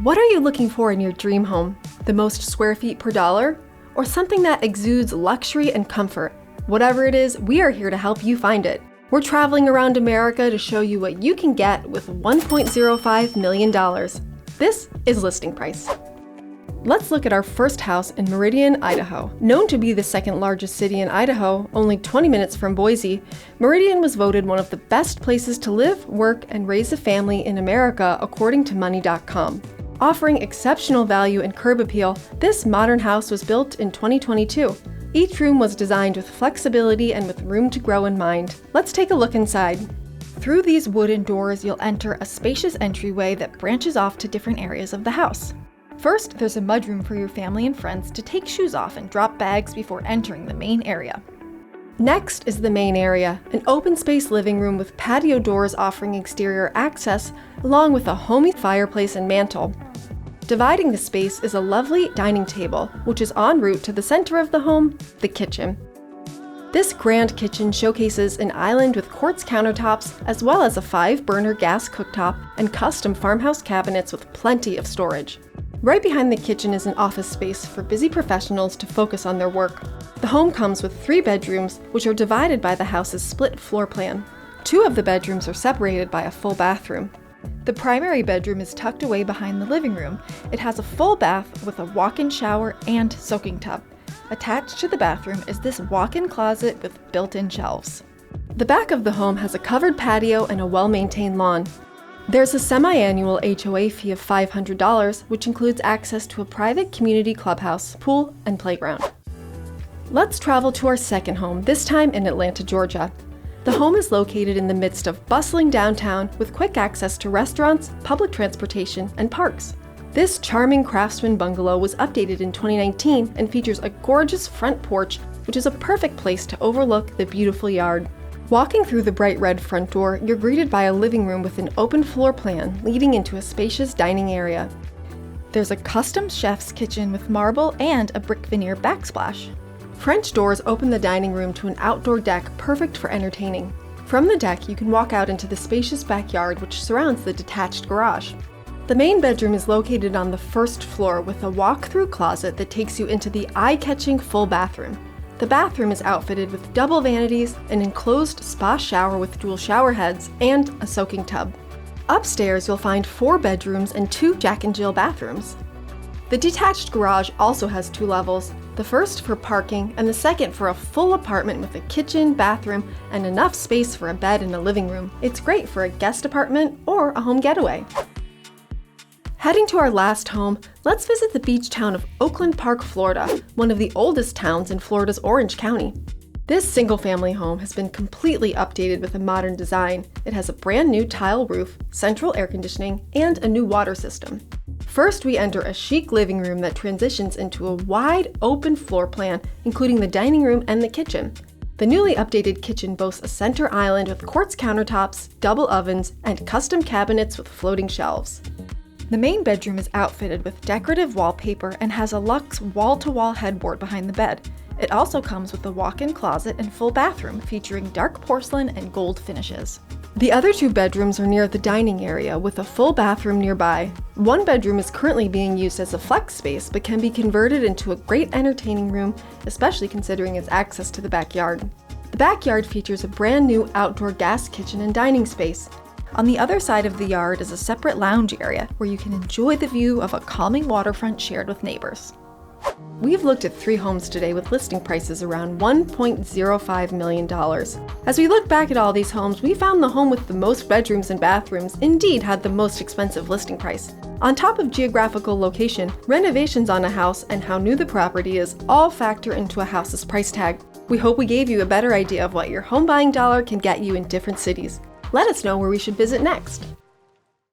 What are you looking for in your dream home? The most square feet per dollar? Or something that exudes luxury and comfort? Whatever it is, we are here to help you find it. We're traveling around America to show you what you can get with $1.05 million. This is Listing Price. Let's look at our first house in Meridian, Idaho. Known to be the second largest city in Idaho, only 20 minutes from Boise, Meridian was voted one of the best places to live, work, and raise a family in America according to Money.com. Offering exceptional value and curb appeal, this modern house was built in 2022. Each room was designed with flexibility and with room to grow in mind. Let's take a look inside. Through these wooden doors, you'll enter a spacious entryway that branches off to different areas of the house. First, there's a mudroom for your family and friends to take shoes off and drop bags before entering the main area. Next is the main area, an open space living room with patio doors offering exterior access, along with a homey fireplace and mantel. Dividing the space is a lovely dining table, which is en route to the center of the home, the kitchen. This grand kitchen showcases an island with quartz countertops, as well as a 5-burner gas cooktop and custom farmhouse cabinets with plenty of storage. Right behind the kitchen is an office space for busy professionals to focus on their work. The home comes with 3 bedrooms, which are divided by the house's split floor plan. 2 of the bedrooms are separated by a full bathroom. The primary bedroom is tucked away behind the living room. It has a full bath with a walk-in shower and soaking tub. Attached to the bathroom is this walk-in closet with built-in shelves. The back of the home has a covered patio and a well-maintained lawn. There's a semi-annual HOA fee of $500, which includes access to a private community clubhouse, pool, and playground. Let's travel to our second home, this time in Atlanta, Georgia. The home is located in the midst of bustling downtown with quick access to restaurants, public transportation, and parks. This charming craftsman bungalow was updated in 2019 and features a gorgeous front porch, which is a perfect place to overlook the beautiful yard. Walking through the bright red front door, you're greeted by a living room with an open floor plan leading into a spacious dining area. There's a custom chef's kitchen with marble and a brick veneer backsplash. French doors open the dining room to an outdoor deck perfect for entertaining. From the deck, you can walk out into the spacious backyard which surrounds the detached garage. The main bedroom is located on the first floor with a walk-through closet that takes you into the eye-catching full bathroom. The bathroom is outfitted with double vanities, an enclosed spa shower with dual shower heads, and a soaking tub. Upstairs, you'll find 4 bedrooms and 2 Jack and Jill bathrooms. The detached garage also has 2 levels, the first for parking and the second for a full apartment with a kitchen, bathroom, and enough space for a bed and a living room. It's great for a guest apartment or a home getaway. Heading to our last home, let's visit the beach town of Oakland Park, Florida, one of the oldest towns in Florida's Orange County. This single-family home has been completely updated with a modern design. It has a brand new tile roof, central air conditioning, and a new water system. First, we enter a chic living room that transitions into a wide, open floor plan, including the dining room and the kitchen. The newly updated kitchen boasts a center island with quartz countertops, double ovens, and custom cabinets with floating shelves. The main bedroom is outfitted with decorative wallpaper and has a luxe wall-to-wall headboard behind the bed. It also comes with a walk-in closet and full bathroom featuring dark porcelain and gold finishes. The other 2 bedrooms are near the dining area with a full bathroom nearby. One bedroom is currently being used as a flex space but can be converted into a great entertaining room, especially considering its access to the backyard. The backyard features a brand new outdoor gas kitchen and dining space. On the other side of the yard is a separate lounge area where you can enjoy the view of a calming waterfront shared with neighbors. We've looked at 3 homes today with listing prices around $1.05 million. As we look back at all these homes, we found the home with the most bedrooms and bathrooms indeed had the most expensive listing price. On top of geographical location, renovations on a house and how new the property is all factor into a house's price tag. We hope we gave you a better idea of what your home buying dollar can get you in different cities. Let us know where we should visit next.